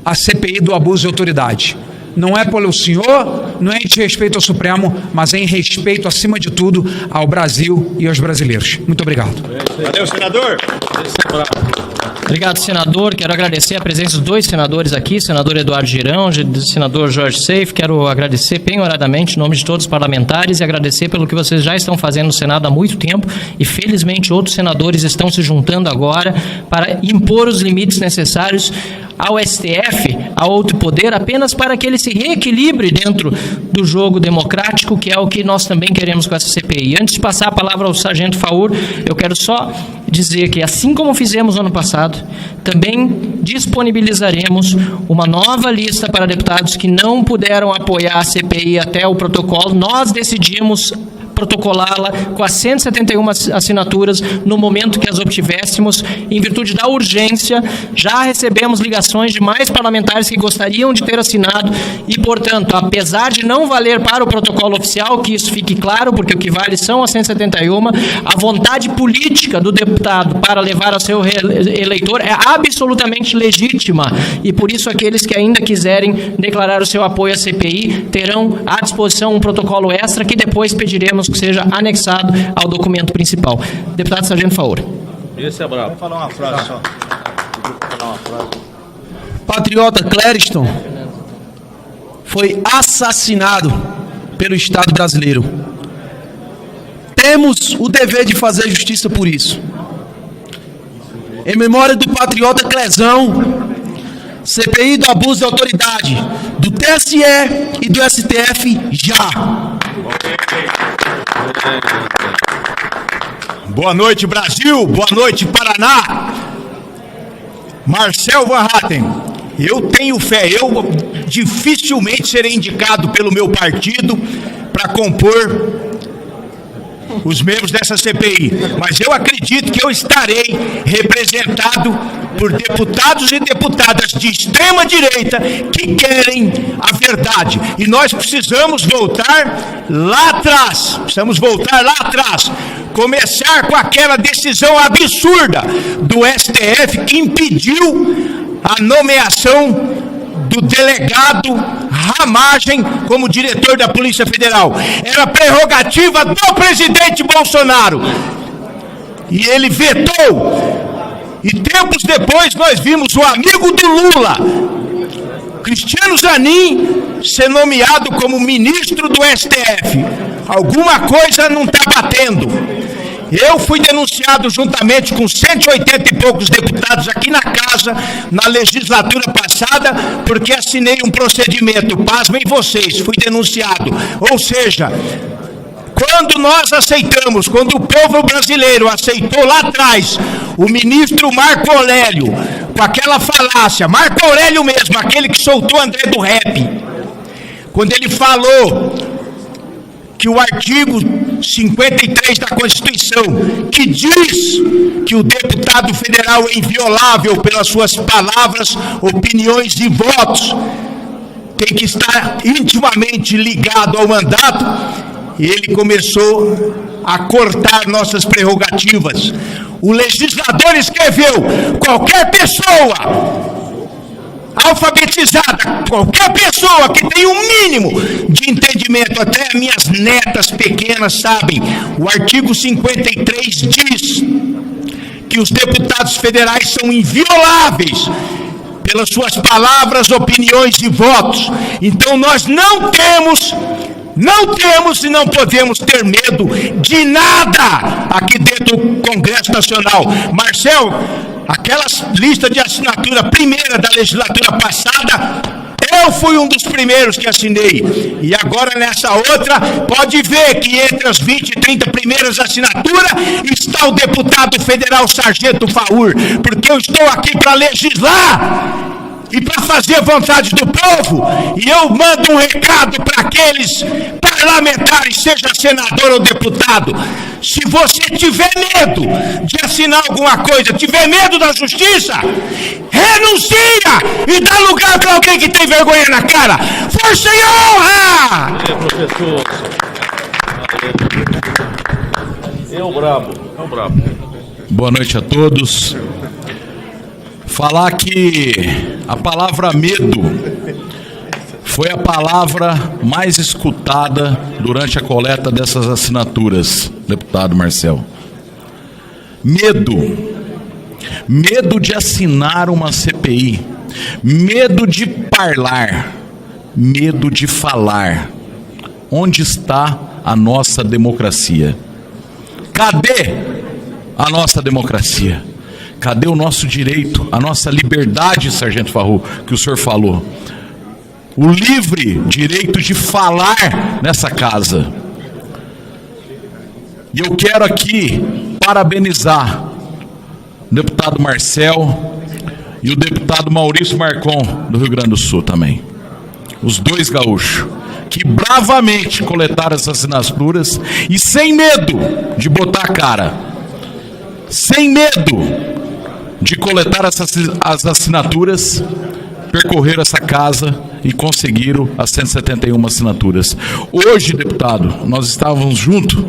a CPI do abuso de autoridade. Não é pelo senhor, não é em respeito ao Supremo, mas é em respeito, acima de tudo, ao Brasil e aos brasileiros. Muito obrigado. Valeu, senador. Obrigado, senador. Quero agradecer a presença dos dois senadores aqui, senador Eduardo Girão, senador Jorge Seif. Quero agradecer penhoradamente, em nome de todos os parlamentares, e agradecer pelo que vocês já estão fazendo no Senado há muito tempo, e felizmente outros senadores estão se juntando agora para impor os limites necessários ao STF, a outro poder, apenas para que ele se reequilibre dentro do jogo democrático, que é o que nós também queremos com essa CPI. Antes de passar a palavra ao sargento Faur, eu quero só dizer que, assim como fizemos no ano passado, também disponibilizaremos uma nova lista para deputados que não puderam apoiar a CPI até o protocolo. Nós decidimos protocolá-la com as 171 assinaturas no momento que as obtivéssemos, em virtude da urgência. Já recebemos ligações de mais parlamentares que gostariam de ter assinado e, portanto, apesar de não valer para o protocolo oficial, que isso fique claro, porque o que vale são as 171, a vontade política do deputado para levar ao seu eleitor é absolutamente legítima e, por isso, aqueles que ainda quiserem declarar o seu apoio à CPI terão à disposição um protocolo extra que depois pediremos que seja anexado ao documento principal. Deputado Sargento Faur. Esse é bravo. Vou falar uma frase só. Patriota Clériston foi assassinado pelo Estado brasileiro. Temos o dever de fazer justiça por isso. Em memória do patriota Clezão, CPI do abuso de autoridade do TSE e do STF já. Boa noite, Brasil. Boa noite, Paraná. Marcel Van Hatten, eu tenho fé. Eu dificilmente serei indicado pelo meu partido para compor os membros dessa CPI, mas eu acredito que eu estarei representado por deputados e deputadas de extrema direita que querem a verdade, e nós precisamos voltar lá atrás, começar com aquela decisão absurda do STF que impediu a nomeação do delegado Ramagem como diretor da Polícia Federal. Era prerrogativa do presidente Bolsonaro. E ele vetou. E tempos depois nós vimos o amigo do Lula, Cristiano Zanin, ser nomeado como ministro do STF. Alguma coisa não está batendo. Eu fui denunciado juntamente com 180 e poucos deputados aqui na casa, na legislatura passada, porque assinei um procedimento, pasmem vocês, fui denunciado. Ou seja, quando nós aceitamos, quando o povo brasileiro aceitou lá atrás, o ministro Marco Aurélio, com aquela falácia, Marco Aurélio mesmo, aquele que soltou André do Rap, quando ele falou que o artigo 53 da Constituição, que diz que o deputado federal é inviolável pelas suas palavras, opiniões e votos, tem que estar intimamente ligado ao mandato, e ele começou a cortar nossas prerrogativas. O legislador escreveu: qualquer pessoa alfabetizada, qualquer pessoa que tem um mínimo de entendimento, até minhas netas pequenas sabem, o artigo 53 diz que os deputados federais são invioláveis pelas suas palavras, opiniões e votos. Então nós não temos e não podemos ter medo de nada aqui dentro do Congresso Nacional. Marcel, aquela lista de assinatura primeira da legislatura passada, eu fui um dos primeiros que assinei. E agora nessa outra, pode ver que entre as 20 e 30 primeiras assinaturas está o deputado federal Sargento Faur, porque eu estou aqui para legislar e para fazer a vontade do povo. E eu mando um recado para aqueles parlamentares, seja senador ou deputado: se você tiver medo de assinar alguma coisa, tiver medo da justiça, renuncia e dá lugar para alguém que tem vergonha na cara. Força e honra! É o brabo. Boa noite a todos. Falar que a palavra medo foi a palavra mais escutada durante a coleta dessas assinaturas, deputado Marcel. Medo de assinar uma CPI, medo de falar. Onde está a nossa democracia? Cadê a nossa democracia? Cadê o nosso direito, a nossa liberdade, Sargento Faur, que o senhor falou? O livre direito de falar nessa casa. E eu quero aqui parabenizar o deputado Marcel e o deputado Maurício Marcon, do Rio Grande do Sul também. Os dois gaúchos, que bravamente coletaram essas assinaturas e sem medo de botar a cara, sem medo de coletar as assinaturas, percorreram essa casa e conseguiram as 171 assinaturas. Hoje, deputado, nós estávamos juntos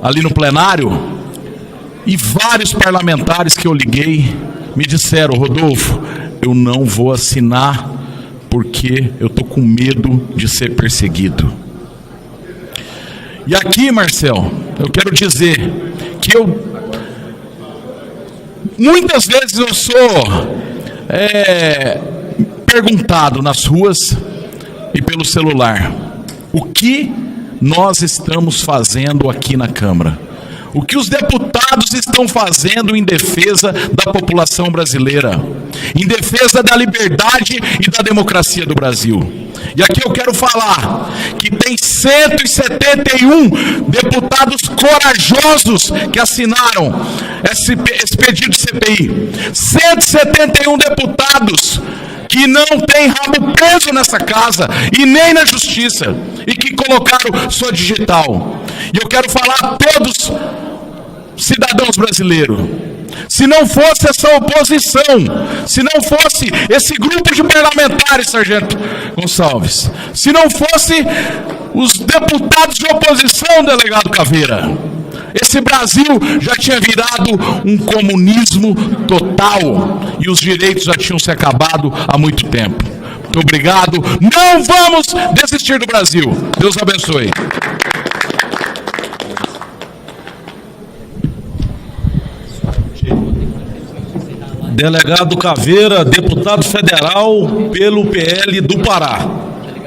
ali no plenário e vários parlamentares que eu liguei me disseram: Rodolfo, eu não vou assinar porque eu estou com medo de ser perseguido. E aqui, Marcel, eu quero dizer que muitas vezes eu sou perguntado nas ruas e pelo celular: o que nós estamos fazendo aqui na Câmara? O que os deputados estão fazendo em defesa da população brasileira, em defesa da liberdade e da democracia do Brasil? E aqui eu quero falar que tem 171 deputados corajosos que assinaram esse pedido de CPI. 171 deputados que não tem rabo preso nessa casa e nem na justiça, e que colocaram sua digital. E eu quero falar a todos cidadãos brasileiros: se não fosse essa oposição, se não fosse esse grupo de parlamentares, Sargento Gonçalves, se não fosse os deputados de oposição, delegado Caveira, esse Brasil já tinha virado um comunismo total e os direitos já tinham se acabado há muito tempo. Muito obrigado. Não vamos desistir do Brasil. Deus abençoe. Delegado Caveira, deputado federal pelo PL do Pará.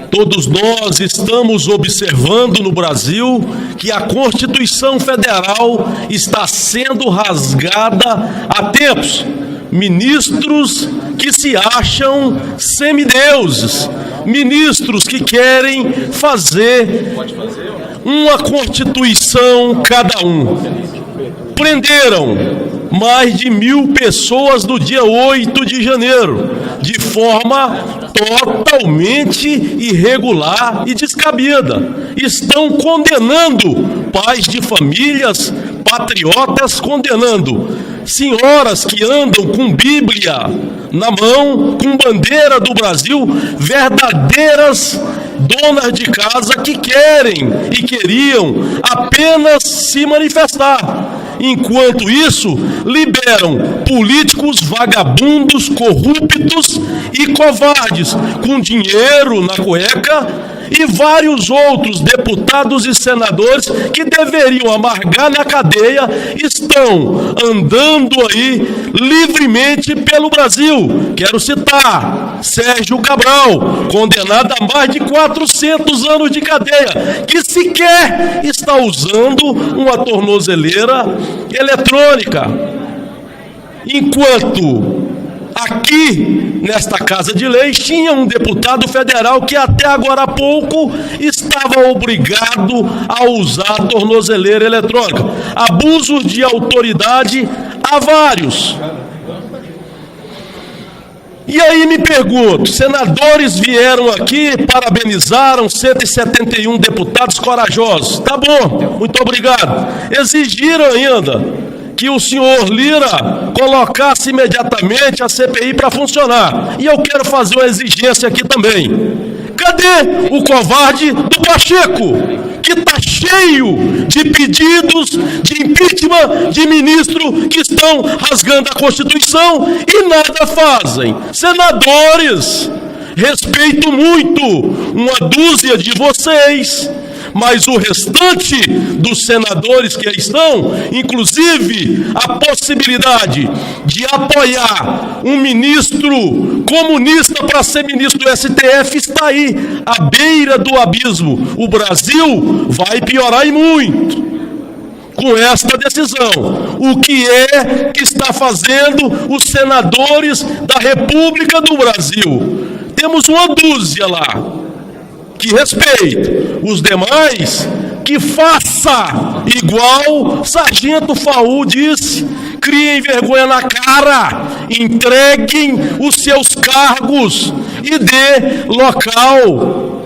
Todos nós estamos observando no Brasil que a Constituição Federal está sendo rasgada há tempos. Ministros que se acham semideuses, ministros que querem fazer uma Constituição cada um. Prenderam mais de 1.000 pessoas no dia 8 de janeiro, de forma totalmente irregular e descabida. Estão condenando pais de famílias patriotas, condenando senhoras que andam com Bíblia na mão, com bandeira do Brasil, verdadeiras donas de casa que querem e queriam apenas se manifestar. Enquanto isso, liberam políticos vagabundos, corruptos e covardes, com dinheiro na cueca, e vários outros deputados e senadores que deveriam amargar na cadeia estão andando aí livremente pelo Brasil. Quero citar Sérgio Cabral, condenado a mais de 400 anos de cadeia, que sequer está usando uma tornozeleira eletrônica. Enquanto aqui, nesta Casa de Leis, tinha um deputado federal que até agora há pouco estava obrigado a usar a tornozeleira eletrônica. Abusos de autoridade há vários. E aí me pergunto, senadores vieram aqui, parabenizaram 171 deputados corajosos. Tá bom, muito obrigado. Exigiram ainda que o senhor Lira colocasse imediatamente a CPI para funcionar. E eu quero fazer uma exigência aqui também. Cadê o covarde do Pacheco, que está cheio de pedidos de impeachment de ministro que estão rasgando a Constituição e nada fazem? Senadores, respeito muito uma dúzia de vocês, mas o restante dos senadores que aí estão, inclusive a possibilidade de apoiar um ministro comunista para ser ministro do STF, está aí, à beira do abismo. O Brasil vai piorar e muito com esta decisão. O que é que está fazendo os senadores da República do Brasil? Temos uma dúzia lá que respeita, os demais que faça igual Sargento Faul disse: criem vergonha na cara, entreguem os seus cargos e dê local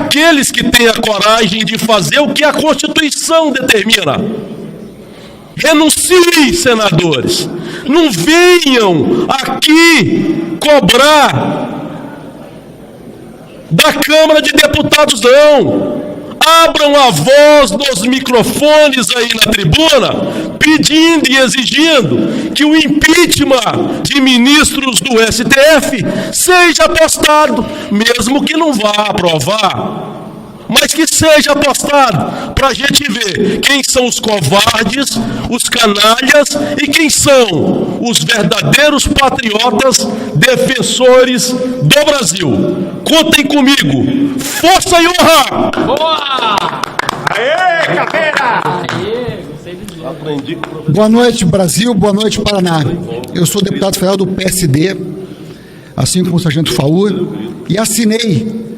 aqueles que têm a coragem de fazer o que a Constituição determina. Renunciem, senadores. Não venham aqui cobrar da Câmara de Deputados, não. Abram a voz nos microfones aí na tribuna, pedindo e exigindo que o impeachment de ministros do STF seja apostado, mesmo que não vá aprovar, mas que seja apostado, para a gente ver quem são os covardes, os canalhas e quem são os verdadeiros patriotas defensores do Brasil. Contem comigo. Força e honra! Boa! Aê, Caveira! Boa noite, Brasil. Boa noite, Paraná. Eu sou deputado federal do PSD, assim como o sargento Faur, e assinei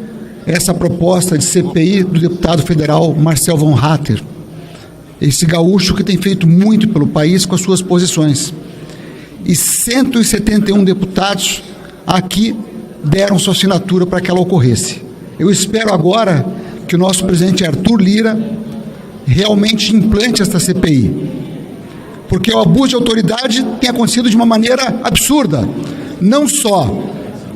essa proposta de CPI do deputado federal Marcel von Hatter, esse gaúcho que tem feito muito pelo país com as suas posições. E 171 deputados aqui deram sua assinatura para que ela ocorresse. Eu espero agora que o nosso presidente Arthur Lira realmente implante esta CPI, porque o abuso de autoridade tem acontecido de uma maneira absurda, não só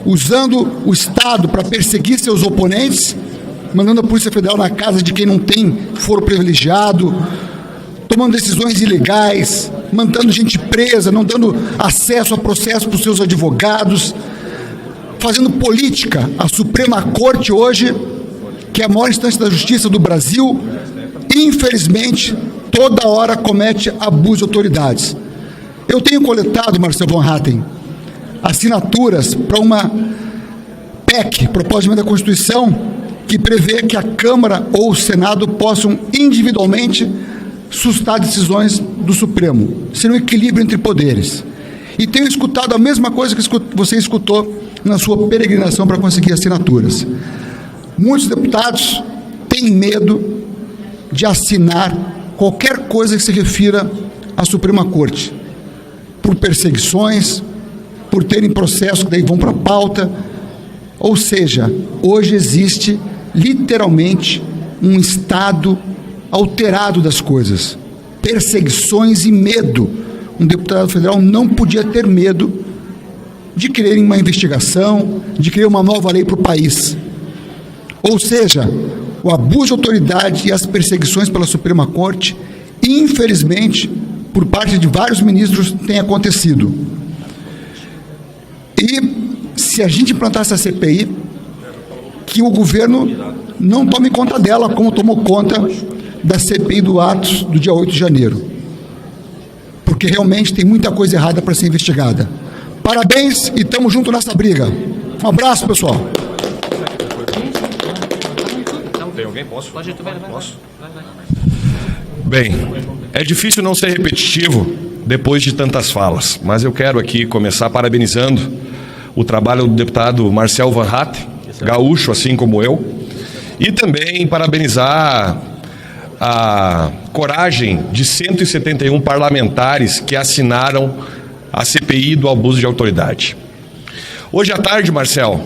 usando o Estado para perseguir seus oponentes, mandando a Polícia Federal na casa de quem não tem foro privilegiado, tomando decisões ilegais, mandando gente presa, não dando acesso a processo para os seus advogados, fazendo política. A Suprema Corte hoje, que é a maior instância da justiça do Brasil, infelizmente, toda hora comete abuso de autoridades. Eu tenho coletado, Marcel von Hatten, assinaturas para uma PEC, proposta de emenda da Constituição, que prevê que a Câmara ou o Senado possam individualmente sustar decisões do Supremo, ser um equilíbrio entre poderes. E tenho escutado a mesma coisa que você escutou na sua peregrinação para conseguir assinaturas. Muitos deputados têm medo de assinar qualquer coisa que se refira à Suprema Corte, por perseguições, por terem processos que daí vão para a pauta. Ou seja, hoje existe literalmente um estado alterado das coisas, perseguições e medo. Um deputado federal não podia ter medo de querer uma investigação, de querer uma nova lei para o país. Ou seja, o abuso de autoridade e as perseguições pela Suprema Corte, infelizmente, por parte de vários ministros, tem acontecido. E se a gente implantar essa CPI, que o governo não tome conta dela, como tomou conta da CPI do Atos do dia 8 de janeiro. Porque realmente tem muita coisa errada para ser investigada. Parabéns e estamos juntos nessa briga. Um abraço, pessoal. Tem alguém? Posso? Bem, é difícil não ser repetitivo depois de tantas falas, mas eu quero aqui começar parabenizando o trabalho do deputado Marcel von Hatten, gaúcho assim como eu, e também parabenizar a coragem de 171 parlamentares que assinaram a CPI do abuso de autoridade. Hoje à tarde, Marcel,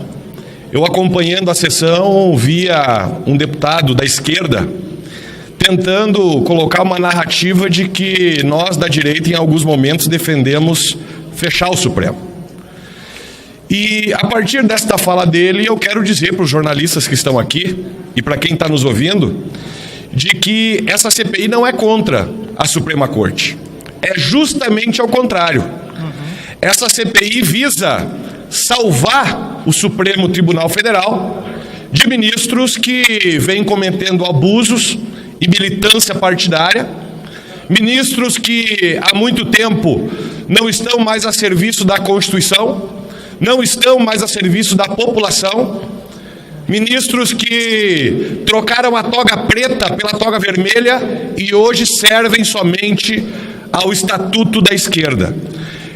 eu acompanhando a sessão, via um deputado da esquerda tentando colocar uma narrativa de que nós da direita em alguns momentos defendemos fechar o Supremo. E a partir desta fala dele, eu quero dizer para os jornalistas que estão aqui e para quem está nos ouvindo, de que essa CPI não é contra a Suprema Corte. É justamente ao contrário. Essa CPI visa salvar o Supremo Tribunal Federal de ministros que vêm cometendo abusos e militância partidária, ministros que há muito tempo não estão mais a serviço da Constituição, não estão mais a serviço da população, ministros que trocaram a toga preta pela toga vermelha e hoje servem somente ao Estatuto da Esquerda.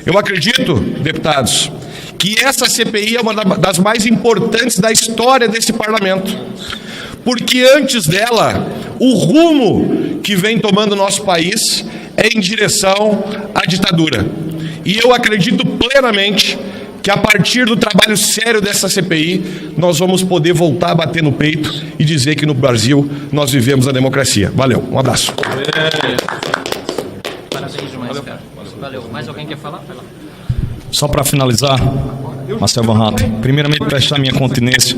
Eu acredito, deputados, que essa CPI é uma das mais importantes da história desse parlamento, porque antes dela, o rumo que vem tomando o nosso país é em direção à ditadura. E eu acredito plenamente que a partir do trabalho sério dessa CPI, nós vamos poder voltar a bater no peito e dizer que no Brasil nós vivemos a democracia. Valeu, um abraço. Parabéns demais, cara. Valeu. Mais alguém quer falar? Vai lá. Só para finalizar, Marcel Van Hatten, primeiramente prestar minha continência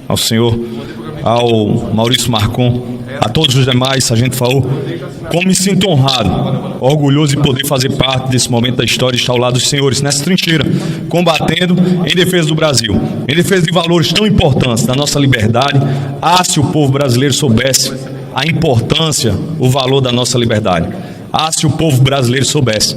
ao senhor, ao Maurício Marcon, a todos os demais, Sargento Faur, como me sinto honrado, orgulhoso de poder fazer parte desse momento da história e estar ao lado dos senhores nessa trincheira, combatendo em defesa do Brasil, em defesa de valores tão importantes da nossa liberdade. Se o povo brasileiro soubesse a importância, o valor da nossa liberdade. Se o povo brasileiro soubesse.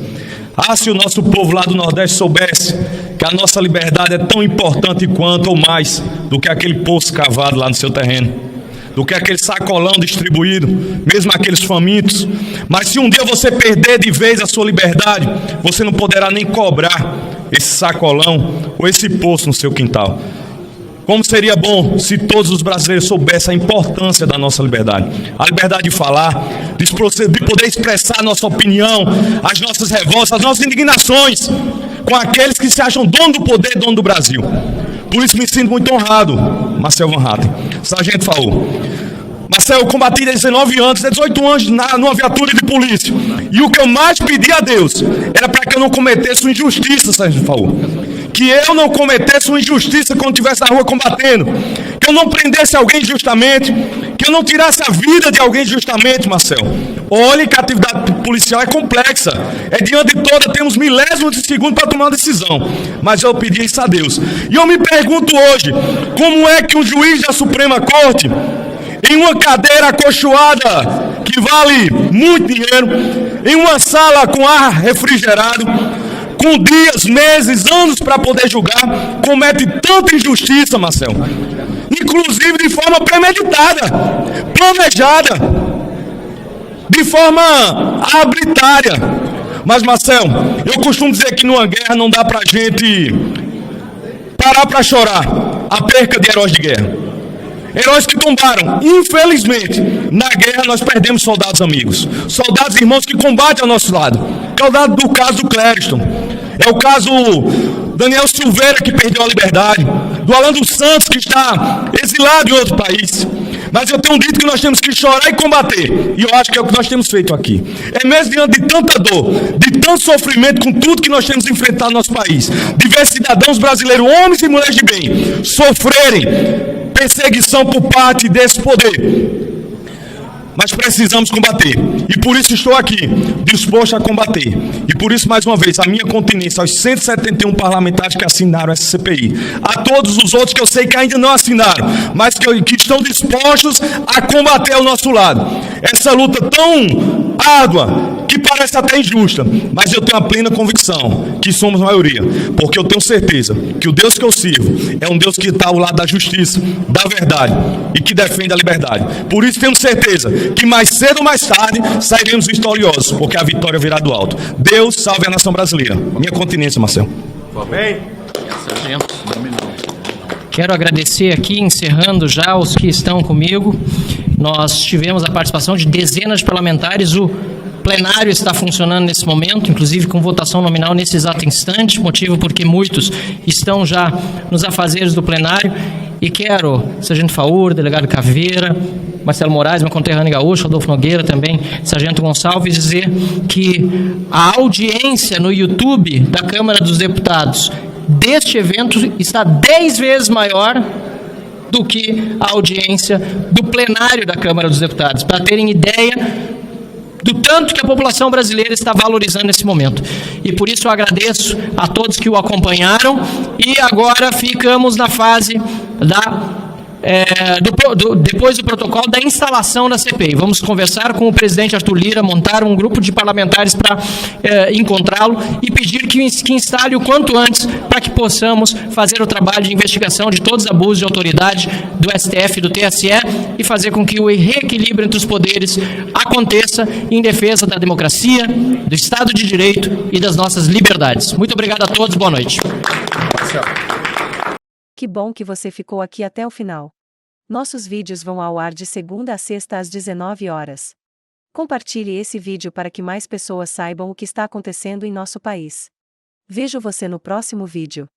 Se o nosso povo lá do Nordeste soubesse que a nossa liberdade é tão importante quanto ou mais do que aquele poço cavado lá no seu terreno, do que aquele sacolão distribuído, mesmo aqueles famintos. Mas se um dia você perder de vez a sua liberdade, você não poderá nem cobrar esse sacolão ou esse poço no seu quintal. Como seria bom se todos os brasileiros soubessem a importância da nossa liberdade. A liberdade de falar, de poder expressar a nossa opinião, as nossas revoltas, as nossas indignações com aqueles que se acham dono do poder, dono do Brasil. Por isso me sinto muito honrado, Marcel Van Hatten, Sargento Faur. Marcel, eu combati 19 anos, 18 anos numa viatura de polícia. E o que eu mais pedi a Deus era para que eu não cometesse uma injustiça, Sargento Faur. Que eu não cometesse uma injustiça quando estivesse na rua combatendo. Que eu não prendesse alguém injustamente. Que eu não tirasse a vida de alguém injustamente, Marcel. Olha que a atividade policial é complexa. É diante de toda, temos milésimos de segundo para tomar uma decisão. Mas eu pedi isso a Deus. E eu me pergunto hoje, como é que um juiz da Suprema Corte, em uma cadeira acolchoada, que vale muito dinheiro, em uma sala com ar refrigerado, com dias, meses, anos para poder julgar, comete tanta injustiça, Marcel, inclusive de forma premeditada, planejada, de forma arbitrária. Mas, Marcel, eu costumo dizer que numa guerra não dá pra gente parar para chorar a perca de heróis de guerra. Heróis que tombaram. Infelizmente, na guerra nós perdemos soldados amigos, soldados irmãos que combatem ao nosso lado. Que é o do caso do Clériston, é o caso Daniel Silveira, que perdeu a liberdade, do Alan dos Santos, que está exilado em outro país. Mas eu tenho dito que nós temos que chorar e combater, e eu acho que é o que nós temos feito aqui. É mesmo diante de tanta dor, de tanto sofrimento, com tudo que nós temos enfrentado no nosso país, de ver cidadãos brasileiros, homens e mulheres de bem, sofrerem perseguição por parte desse poder. Mas precisamos combater, e por isso estou aqui, disposto a combater. E por isso, mais uma vez, a minha continência aos 171 parlamentares que assinaram essa CPI, a todos os outros que eu sei que ainda não assinaram, mas que estão dispostos a combater ao nosso lado. Essa luta tão árdua, que parece até injusta, mas eu tenho a plena convicção que somos maioria, porque eu tenho certeza que o Deus que eu sirvo é um Deus que está ao lado da justiça, da verdade e que defende a liberdade. Por isso temos certeza que mais cedo ou mais tarde sairemos vitoriosos, porque a vitória virá do alto. Deus salve a nação brasileira. Minha continência, Marcel. Amém. Quero agradecer aqui, encerrando já os que estão comigo. Nós tivemos a participação de dezenas de parlamentares. O plenário está funcionando nesse momento, inclusive com votação nominal nesse exato instante, motivo porque muitos estão já nos afazeres do plenário. E quero, Sargento Faur, Delegado Caveira, Marcelo Moraes, meu conterrâneo gaúcho, Adolfo Nogueira também, Sargento Gonçalves, dizer que a audiência no YouTube da Câmara dos Deputados deste evento está 10 vezes maior do que a audiência do plenário da Câmara dos Deputados, para terem ideia do tanto que a população brasileira está valorizando esse momento. E por isso eu agradeço a todos que o acompanharam, e agora ficamos na fase depois do protocolo da instalação da CPI. Vamos conversar com o presidente Arthur Lira, montar um grupo de parlamentares para encontrá-lo e pedir que instale o quanto antes para que possamos fazer o trabalho de investigação de todos os abusos de autoridade do STF e do TSE e fazer com que o reequilíbrio entre os poderes aconteça em defesa da democracia, do Estado de Direito e das nossas liberdades. Muito obrigado a todos, boa noite. Que bom que você ficou aqui até o final. Nossos vídeos vão ao ar de segunda a sexta às 19 horas. Compartilhe esse vídeo para que mais pessoas saibam o que está acontecendo em nosso país. Vejo você no próximo vídeo.